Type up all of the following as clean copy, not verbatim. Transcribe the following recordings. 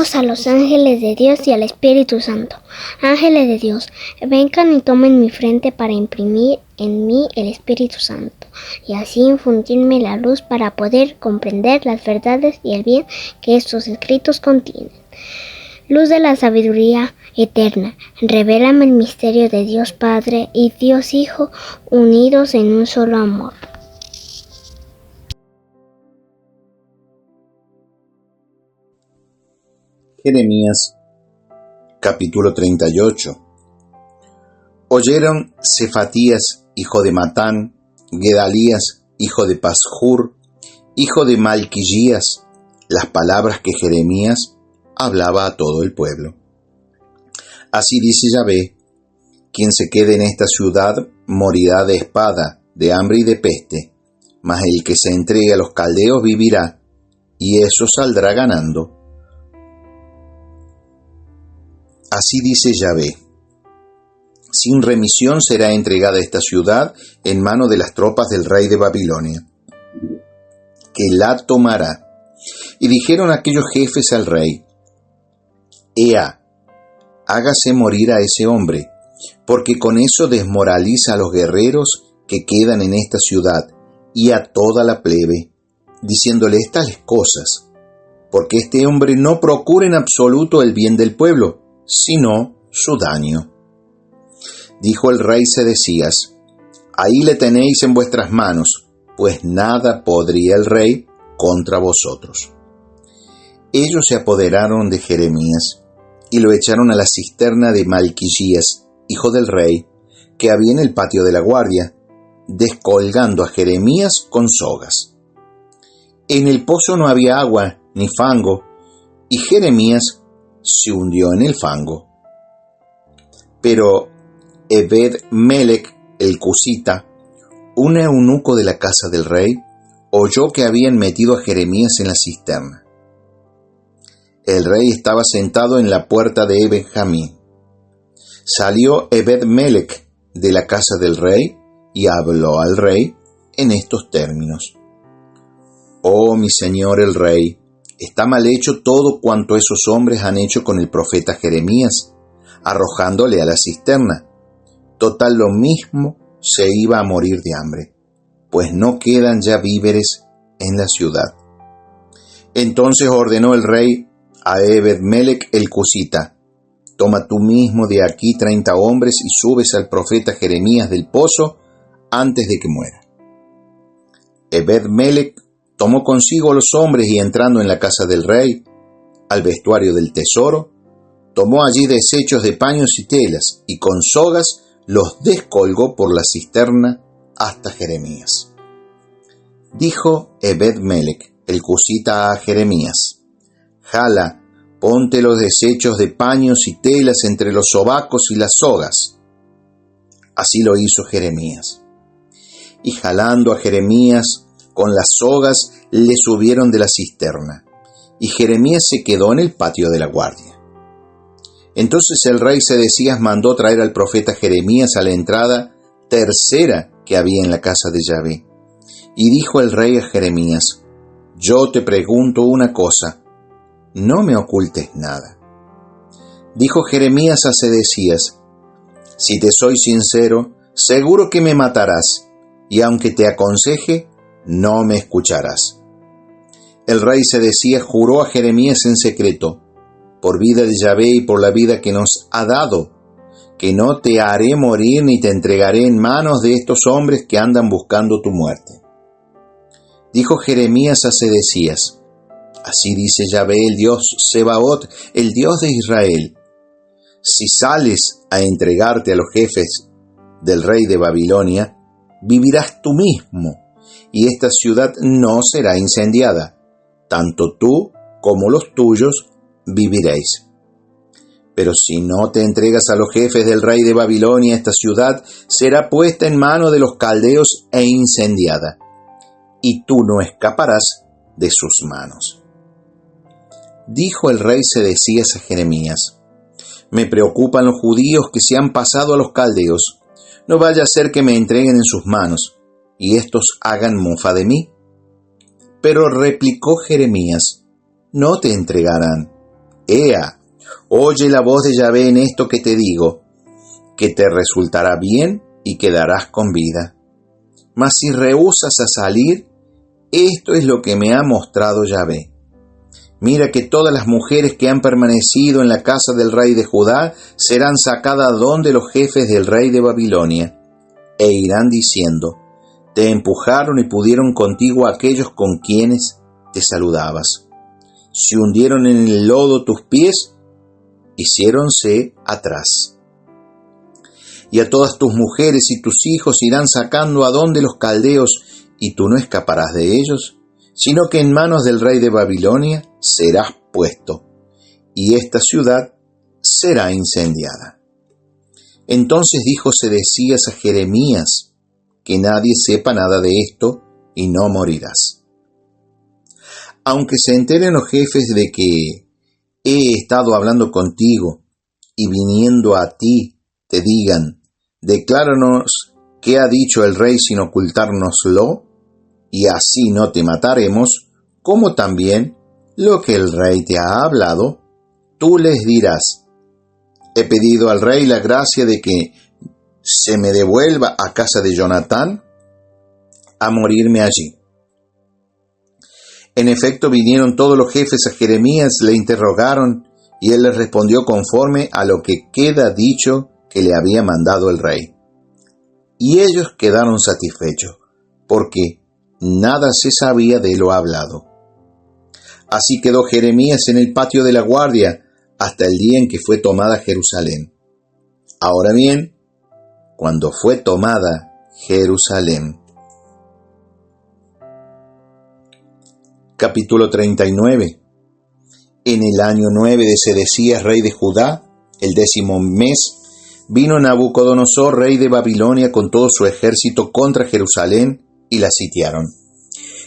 Pedimos a los ángeles de Dios y al Espíritu Santo. Ángeles de Dios, vengan y tomen mi frente para imprimir en mí el Espíritu Santo, y así infundirme la luz para poder comprender las verdades y el bien que estos escritos contienen. Luz de la sabiduría eterna, revélame el misterio de Dios Padre y Dios Hijo, unidos en un solo amor. Jeremías, capítulo 38. Oyeron Sefatías, hijo de Matán, Gedalías, hijo de Pashur, hijo de Malquías, las palabras que Jeremías hablaba a todo el pueblo. Así dice Yahvé: quien se quede en esta ciudad morirá de espada, de hambre y de peste, mas el que se entregue a los caldeos vivirá, y eso saldrá ganando. Así dice Yahvé: sin remisión será entregada esta ciudad en mano de las tropas del rey de Babilonia, que la tomará. Y dijeron aquellos jefes al rey: Ea, hágase morir a ese hombre, porque con eso desmoraliza a los guerreros que quedan en esta ciudad y a toda la plebe, diciéndoles tales cosas, porque este hombre no procura en absoluto el bien del pueblo, sino su daño. Dijo el rey Sedecías: ahí le tenéis en vuestras manos, pues nada podría el rey contra vosotros. Ellos se apoderaron de Jeremías y lo echaron a la cisterna de Malquías, hijo del rey, que había en el patio de la guardia, descolgando a Jeremías con sogas. En el pozo no había agua ni fango, y Jeremías se hundió en el fango. Pero Ebed-Melech el cusita, un eunuco de la casa del rey, oyó que habían metido a Jeremías en la cisterna. El rey estaba sentado en la puerta de Benjamín. Salió Ebed-Melech de la casa del rey y habló al rey en estos términos: oh mi señor el rey, está mal hecho todo cuanto esos hombres han hecho con el profeta Jeremías, arrojándole a la cisterna. Total lo mismo se iba a morir de hambre, pues no quedan ya víveres en la ciudad. Entonces ordenó el rey a Ebed-Melech el cusita: toma tú mismo de aquí 30 hombres y subes al profeta Jeremías del pozo antes de que muera. Ebed-Melech tomó consigo a los hombres y, entrando en la casa del rey, al vestuario del tesoro, tomó allí desechos de paños y telas, y con sogas los descolgó por la cisterna hasta Jeremías. Dijo Ebed-Melech el cusita a Jeremías: jala, ponte los desechos de paños y telas entre los sobacos y las sogas. Así lo hizo Jeremías. Y jalando a Jeremías con las sogas, le subieron de la cisterna, y Jeremías se quedó en el patio de la guardia. Entonces el rey Sedecías mandó traer al profeta Jeremías a la entrada tercera que había en la casa de Yahvé. Y dijo el rey a Jeremías: yo te pregunto una cosa, no me ocultes nada. Dijo Jeremías a Sedecías: si te soy sincero, seguro que me matarás, y aunque te aconseje, no me escucharás. El rey Sedecías juró a Jeremías en secreto: por vida de Yahvé y por la vida que nos ha dado, que no te haré morir ni te entregaré en manos de estos hombres que andan buscando tu muerte. Dijo Jeremías a Sedecías: así dice Yahvé, el Dios Sebaot, el Dios de Israel: si sales a entregarte a los jefes del rey de Babilonia, vivirás tú mismo, y esta ciudad no será incendiada. Tanto tú como los tuyos viviréis. Pero si no te entregas a los jefes del rey de Babilonia, esta ciudad será puesta en mano de los caldeos e incendiada, y tú no escaparás de sus manos. Dijo el rey Sedecías a Jeremías: me preocupan los judíos que se han pasado a los caldeos. No vaya a ser que me entreguen en sus manos, y éstos hagan mofa de mí. Pero replicó Jeremías: no te entregarán, Ea, oye la voz de Yahvé en esto que te digo, que te resultará bien y quedarás con vida. Mas si rehusas a salir, esto es lo que me ha mostrado Yahvé. Mira que todas las mujeres que han permanecido en la casa del rey de Judá serán sacadas donde los jefes del rey de Babilonia, e irán diciendo, te empujaron y pudieron contigo aquellos con quienes te saludabas. Se hundieron en el lodo tus pies, hiciéronse atrás. Y a todas tus mujeres y tus hijos irán sacando a donde los caldeos, y tú no escaparás de ellos, sino que en manos del rey de Babilonia serás puesto, y esta ciudad será incendiada. Entonces dijo Sedecías a Jeremías, que nadie sepa nada de esto, y no morirás. Aunque se enteren los jefes de que he estado hablando contigo, y viniendo a ti te digan, decláranos qué ha dicho el rey sin ocultárnoslo, y así no te mataremos, como también lo que el rey te ha hablado, tú les dirás, he pedido al rey la gracia de que se me devuelva a casa de Jonatán a morirme allí. En efecto, vinieron todos los jefes a Jeremías, le interrogaron, y él les respondió conforme a lo que queda dicho que le había mandado el rey. Y ellos quedaron satisfechos, porque nada se sabía de lo hablado. Así quedó Jeremías en el patio de la guardia hasta el día en que fue tomada Jerusalén. Ahora bien, cuando fue tomada Jerusalén. Capítulo 39. En el año 9 de Sedecías, rey de Judá, el 10º mes, vino Nabucodonosor, rey de Babilonia, con todo su ejército contra Jerusalén, y la sitiaron.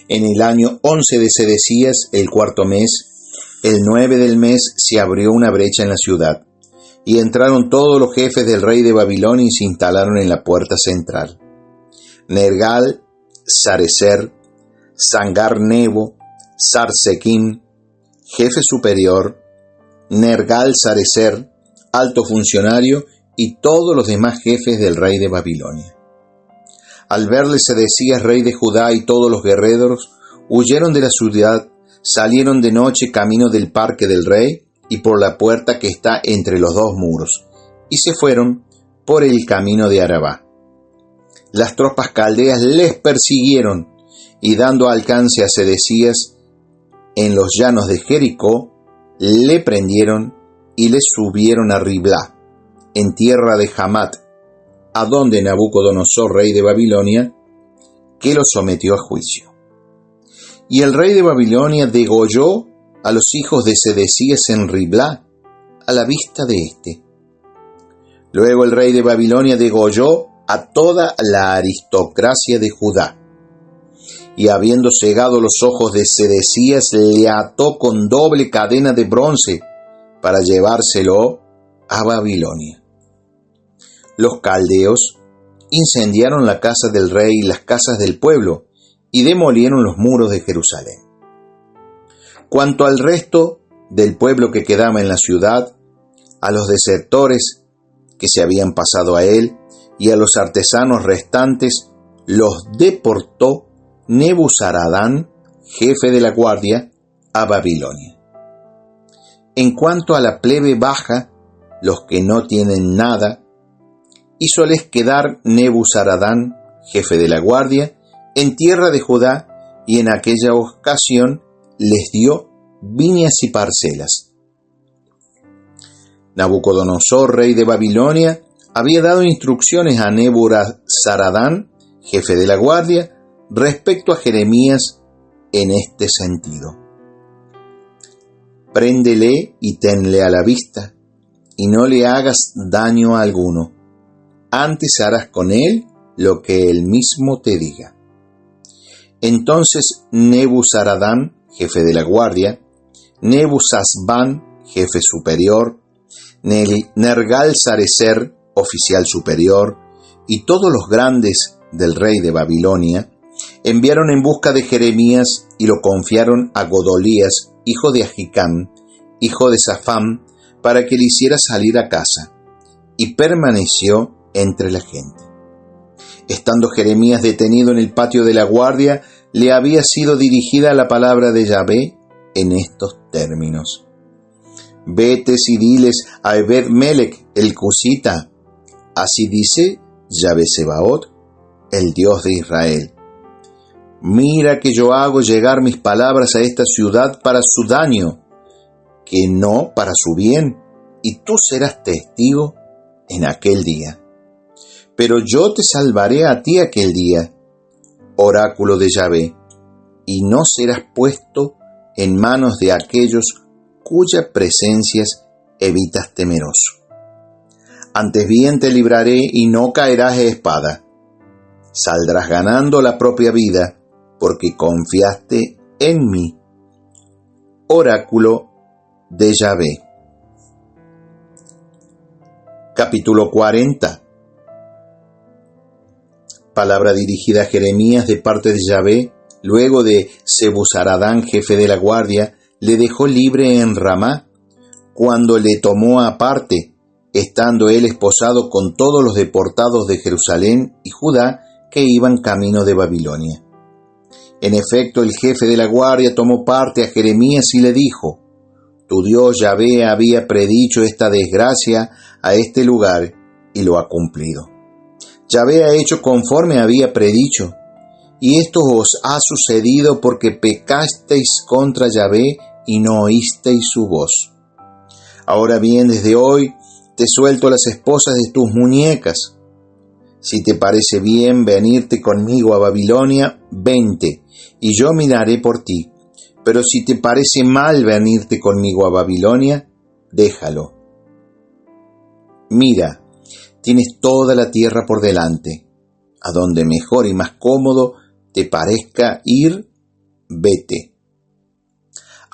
En el año 11 de Sedecías, el 4º mes, el 9 del mes, se abrió una brecha en la ciudad, y entraron todos los jefes del rey de Babilonia y se instalaron en la puerta central. Nergal, Sarecer, Sangar-Nebo, Sarsequim, jefe superior, Nergal-Sarecer, alto funcionario, y todos los demás jefes del rey de Babilonia. Al verle Sedecías, rey de Judá, y todos los guerreros, huyeron de la ciudad, salieron de noche camino del parque del rey y por la puerta que está entre los dos muros, y se fueron por el camino de Arabá. Las tropas caldeas les persiguieron, y dando alcance a Sedecías en los llanos de Jericó, le prendieron y le subieron a Riblá, en tierra de Hamat, a donde Nabucodonosor, rey de Babilonia, que lo sometió a juicio. Y el rey de Babilonia degolló a los hijos de Sedecías en Riblá, a la vista de éste. Luego el rey de Babilonia degolló a toda la aristocracia de Judá, y habiendo cegado los ojos de Sedecías, le ató con doble cadena de bronce para llevárselo a Babilonia. Los caldeos incendiaron la casa del rey y las casas del pueblo, y demolieron los muros de Jerusalén. Cuanto al resto del pueblo que quedaba en la ciudad, a los desertores que se habían pasado a él, y a los artesanos restantes, los deportó Nebuzaradán, jefe de la guardia, a Babilonia. En cuanto a la plebe baja, los que no tienen nada, hízoles quedar Nebuzaradán, jefe de la guardia, en tierra de Judá, y en aquella ocasión les dio viñas y parcelas. Nabucodonosor, rey de Babilonia, había dado instrucciones a Nebuzaradán, jefe de la guardia, respecto a Jeremías en este sentido. Préndele y tenle a la vista, y no le hagas daño alguno. Antes harás con él lo que él mismo te diga. Entonces Nebuzaradán, jefe de la guardia, Nebuzasbán, jefe superior, Nergal-Sarecer, oficial superior, y todos los grandes del rey de Babilonia, enviaron en busca de Jeremías y lo confiaron a Godolías, hijo de Ahicam, hijo de Safán, para que le hiciera salir a casa, y permaneció entre la gente. Estando Jeremías detenido en el patio de la guardia, le había sido dirigida la palabra de Yahvé en estos términos: Vete y diles a Ebed-Melech el Cusita, así dice Yahvé Sebaot, el Dios de Israel: Mira que yo hago llegar mis palabras a esta ciudad para su daño, que no para su bien, y tú serás testigo en aquel día. Pero yo te salvaré a ti aquel día, oráculo de Yahvé, y no serás puesto en manos de aquellos cuyas presencias evitas temeroso. Antes bien te libraré y no caerás de espada. Saldrás ganando la propia vida, porque confiaste en mí. Oráculo de Yahvé. Capítulo 40. Palabra dirigida a Jeremías de parte de Yahvé, luego de Sebuzaradán, jefe de la guardia, le dejó libre en Ramá, cuando le tomó aparte, estando él esposado con todos los deportados de Jerusalén y Judá que iban camino de Babilonia. En efecto, el jefe de la guardia tomó parte a Jeremías y le dijo: Tu Dios Yahvé había predicho esta desgracia a este lugar y lo ha cumplido. Yahvé ha hecho conforme había predicho, y esto os ha sucedido porque pecasteis contra Yahvé y no oísteis su voz. Ahora bien, desde hoy te suelto las esposas de tus muñecas. Si te parece bien venirte conmigo a Babilonia, vente, y yo miraré por ti. Pero si te parece mal venirte conmigo a Babilonia, déjalo. Mira, tienes toda la tierra por delante. A donde mejor y más cómodo te parezca ir, vete.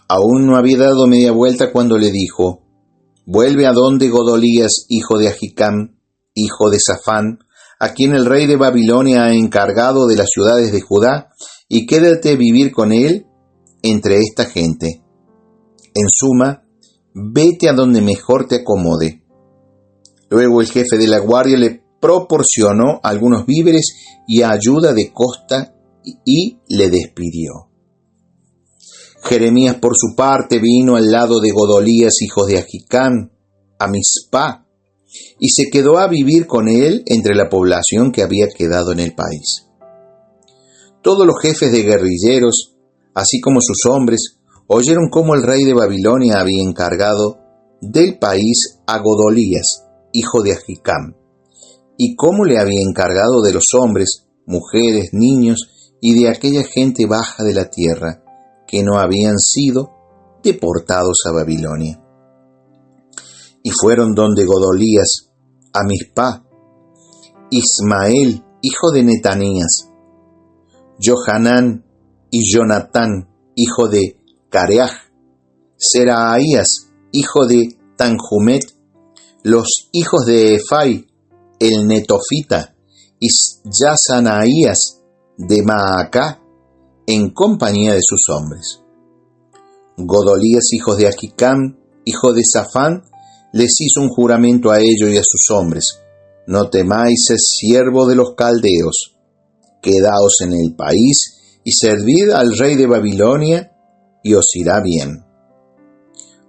Aún no había dado media vuelta cuando le dijo: Vuelve a donde Godolías, hijo de Ahicam, hijo de Safán, a quien el rey de Babilonia ha encargado de las ciudades de Judá, y quédate a vivir con él entre esta gente. En suma, vete a donde mejor te acomode. Luego el jefe de la guardia le proporcionó algunos víveres y ayuda de costa y le despidió. Jeremías, por su parte, vino al lado de Godolías, hijo de Ahicam, a Mizpá, y se quedó a vivir con él entre la población que había quedado en el país. Todos los jefes de guerrilleros, así como sus hombres, oyeron cómo el rey de Babilonia había encargado del país a Godolías, hijo de Ahicam, y cómo le había encargado de los hombres, mujeres, niños y de aquella gente baja de la tierra que no habían sido deportados a Babilonia. Y fueron donde Godolías, a Mizpá, Ismael, hijo de Netanías, Johanán y Jonatán, hijo de Careaj, Seraías, hijo de Tanjumet, los hijos de Efai, el netofita, y Yasanaías de Maacá, en compañía de sus hombres. Godolías, hijo de Ahicam, hijo de Safán, les hizo un juramento a ellos y a sus hombres: No temáis ser siervo de los caldeos, quedaos en el país y servid al rey de Babilonia, y os irá bien.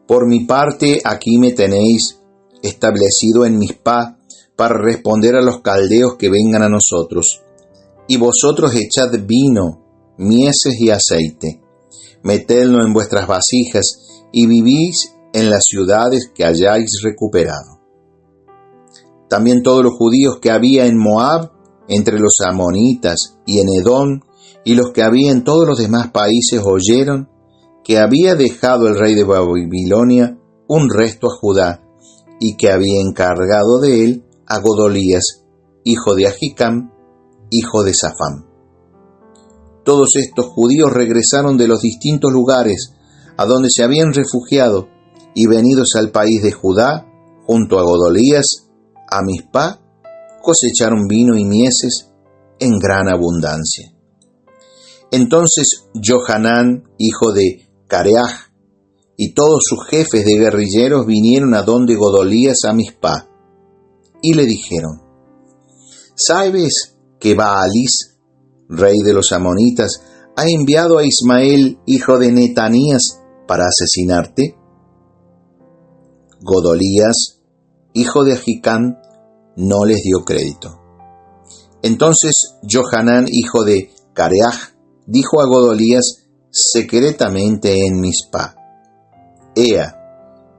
Por mi parte, aquí me tenéis establecido en Mizpá para responder a los caldeos que vengan a nosotros, y vosotros echad vino, mieses y aceite, metedlo en vuestras vasijas y vivís en las ciudades que hayáis recuperado. También todos los judíos que había en Moab, entre los amonitas y en Edom, y los que había en todos los demás países oyeron que había dejado el rey de Babilonia un resto a Judá, y que había encargado de él a Godolías, hijo de Ahicam, hijo de Safán. Todos estos judíos regresaron de los distintos lugares a donde se habían refugiado, y venidos al país de Judá, junto a Godolías, a Mizpá, cosecharon vino y mieses en gran abundancia. Entonces Johanán, hijo de Careaj, y todos sus jefes de guerrilleros vinieron a donde Godolías a Mizpá, y le dijeron: ¿Sabes que Baalis, rey de los amonitas, ha enviado a Ismael, hijo de Netanías, para asesinarte? Godolías, hijo de Ahicam, no les dio crédito. Entonces Johanán, hijo de Careaj, dijo a Godolías secretamente en Mizpá: Ea,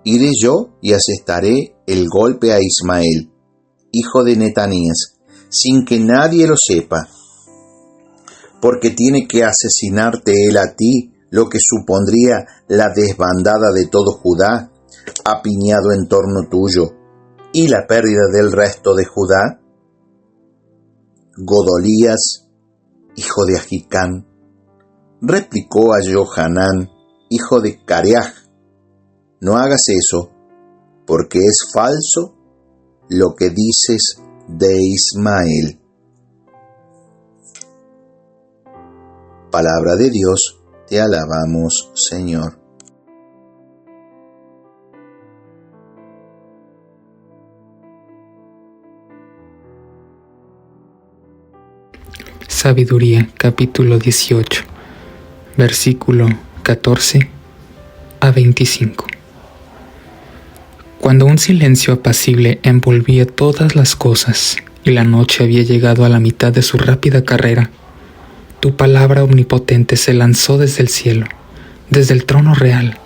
iré yo y asestaré el golpe a Ismael, hijo de Netanías, sin que nadie lo sepa, porque tiene que asesinarte él a ti, lo que supondría la desbandada de todo Judá, apiñado en torno tuyo, y la pérdida del resto de Judá. Godolías, hijo de Ahicam, replicó a Johanán, hijo de Careaj: No hagas eso, porque es falso lo que dices de Ismael. Palabra de Dios, te alabamos, Señor. Sabiduría, capítulo 18, versículo 14 a 25. Cuando un silencio apacible envolvía todas las cosas y la noche había llegado a la mitad de su rápida carrera, tu palabra omnipotente se lanzó desde el cielo, desde el trono real,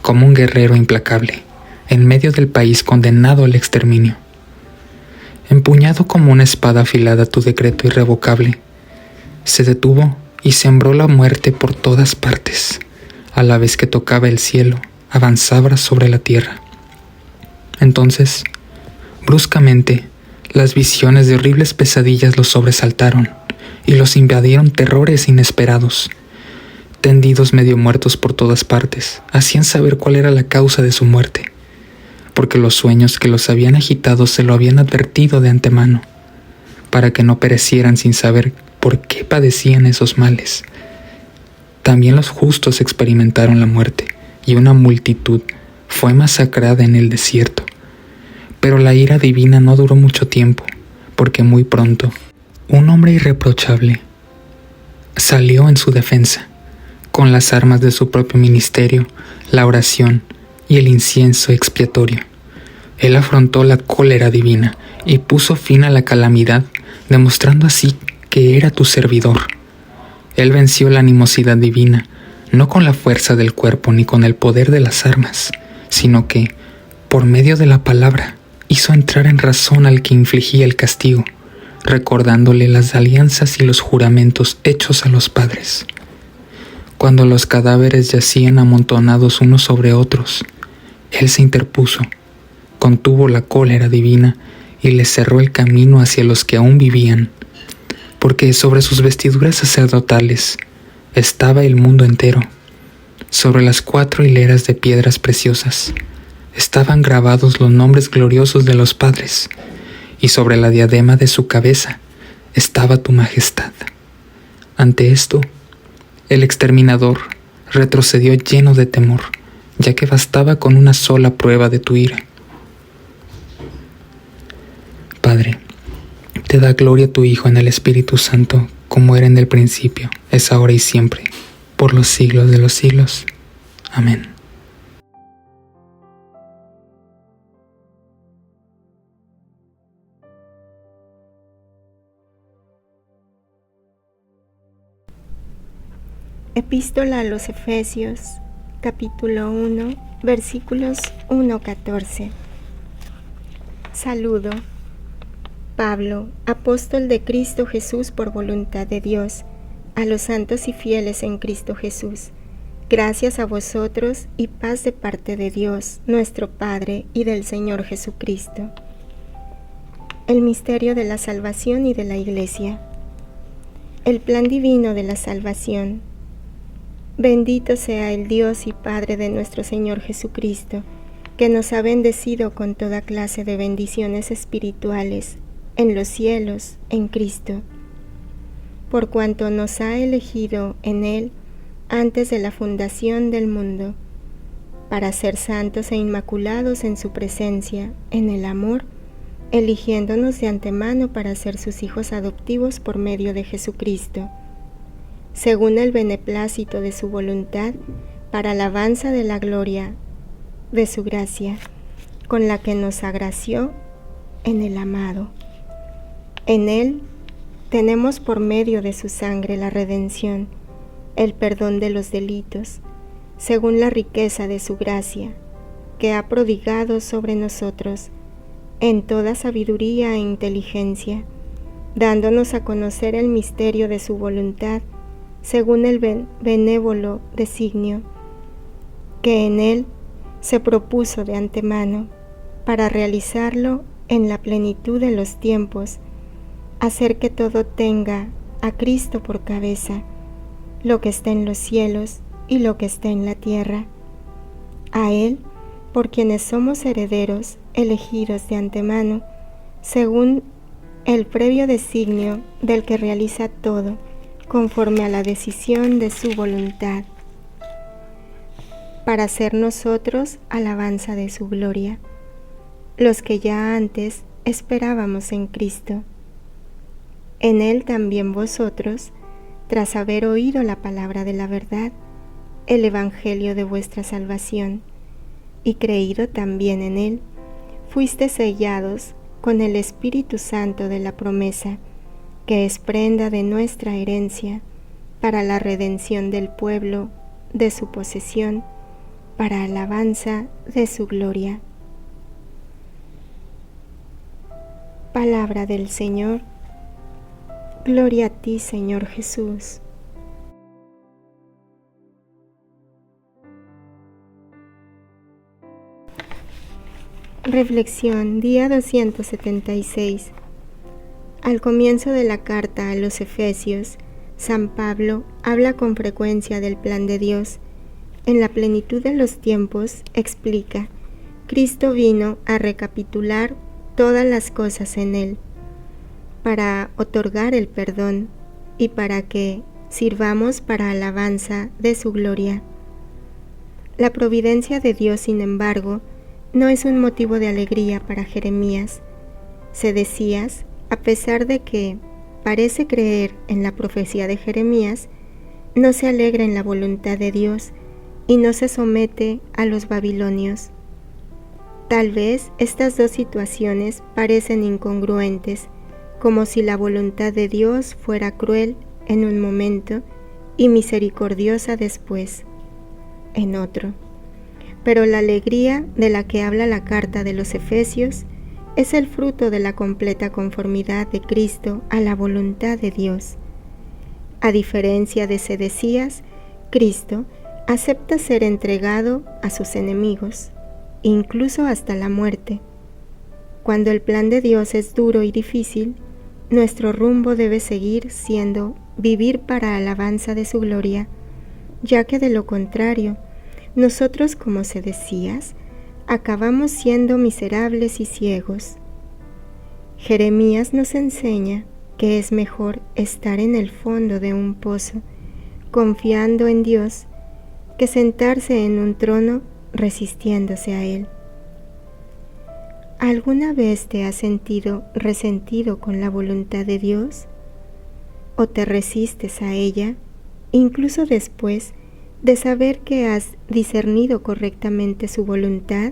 como un guerrero implacable, en medio del país condenado al exterminio. Empuñado como una espada afilada tu decreto irrevocable, se detuvo y sembró la muerte por todas partes, a la vez que tocaba el cielo, avanzaba sobre la tierra. Entonces, bruscamente, las visiones de horribles pesadillas los sobresaltaron y los invadieron terrores inesperados. Tendidos medio muertos por todas partes, hacían saber cuál era la causa de su muerte, porque los sueños que los habían agitado se lo habían advertido de antemano, para que no perecieran sin saber por qué padecían esos males. También los justos experimentaron la muerte, y una multitud fue masacrada en el desierto. Pero la ira divina no duró mucho tiempo, porque muy pronto un hombre irreprochable salió en su defensa, con las armas de su propio ministerio, la oración y el incienso expiatorio. Él afrontó la cólera divina y puso fin a la calamidad, demostrando así que era tu servidor. Él venció la animosidad divina, no con la fuerza del cuerpo ni con el poder de las armas, sino que, por medio de la palabra, hizo entrar en razón al que infligía el castigo, recordándole las alianzas y los juramentos hechos a los padres. Cuando los cadáveres yacían amontonados unos sobre otros, él se interpuso, contuvo la cólera divina y les cerró el camino hacia los que aún vivían, porque sobre sus vestiduras sacerdotales estaba el mundo entero. Sobre las 4 hileras de piedras preciosas estaban grabados los nombres gloriosos de los padres, y sobre la diadema de su cabeza estaba tu majestad. Ante esto, el exterminador retrocedió lleno de temor, ya que bastaba con una sola prueba de tu ira. Padre, te da gloria a tu Hijo en el Espíritu Santo, como era en el principio, es ahora y siempre, por los siglos de los siglos. Amén. Epístola a los Efesios, capítulo 1, versículos 1-14. Saludo. Pablo, apóstol de Cristo Jesús por voluntad de Dios, a los santos y fieles en Cristo Jesús. Gracias a vosotros y paz de parte de Dios, nuestro Padre, y del Señor Jesucristo. El misterio de la salvación y de la Iglesia. El plan divino de la salvación. Bendito sea el Dios y Padre de nuestro Señor Jesucristo, que nos ha bendecido con toda clase de bendiciones espirituales en los cielos, en Cristo, por cuanto nos ha elegido en Él antes de la fundación del mundo, para ser santos e inmaculados en su presencia, en el amor, eligiéndonos de antemano para ser sus hijos adoptivos por medio de Jesucristo, según el beneplácito de su voluntad, para alabanza de la gloria de su gracia, con la que nos agració en el amado. En Él tenemos por medio de su sangre la redención, el perdón de los delitos, según la riqueza de su gracia, que ha prodigado sobre nosotros en toda sabiduría e inteligencia, dándonos a conocer el misterio de su voluntad, según el benévolo designio, que en Él se propuso de antemano, para realizarlo en la plenitud de los tiempos, hacer que todo tenga a Cristo por cabeza, lo que está en los cielos y lo que está en la tierra. A Él, por quienes somos herederos, elegidos de antemano, según el previo designio del que realiza todo, conforme a la decisión de su voluntad, para ser nosotros alabanza de su gloria, los que ya antes esperábamos en Cristo. En Él también vosotros, tras haber oído la palabra de la verdad, el evangelio de vuestra salvación, y creído también en Él, fuiste sellados con el Espíritu Santo de la promesa, que es prenda de nuestra herencia, para la redención del pueblo, de su posesión, para alabanza de su gloria. Palabra del Señor. Gloria a ti, Señor Jesús. Reflexión, día 276. Al comienzo de la carta a los Efesios, San Pablo habla con frecuencia del plan de Dios. En la plenitud de los tiempos, explica, Cristo vino a recapitular todas las cosas en Él, para otorgar el perdón y para que sirvamos para alabanza de su gloria. La providencia de Dios, sin embargo, no es un motivo de alegría para Jeremías. Sedecías, a pesar de que parece creer en la profecía de Jeremías, no se alegra en la voluntad de Dios y no se somete a los babilonios. Tal vez estas dos situaciones parecen incongruentes, como si la voluntad de Dios fuera cruel en un momento y misericordiosa después, en otro. Pero la alegría de la que habla la carta de los Efesios es el fruto de la completa conformidad de Cristo a la voluntad de Dios. A diferencia de Sedecías, Cristo acepta ser entregado a sus enemigos, incluso hasta la muerte. Cuando el plan de Dios es duro y difícil, nuestro rumbo debe seguir siendo vivir para alabanza de su gloria, ya que de lo contrario, nosotros, como Sedecías, acabamos siendo miserables y ciegos. Jeremías nos enseña que es mejor estar en el fondo de un pozo, confiando en Dios, que sentarse en un trono resistiéndose a Él. ¿Alguna vez te has sentido resentido con la voluntad de Dios? ¿O te resistes a ella, incluso después de saber que has discernido correctamente su voluntad?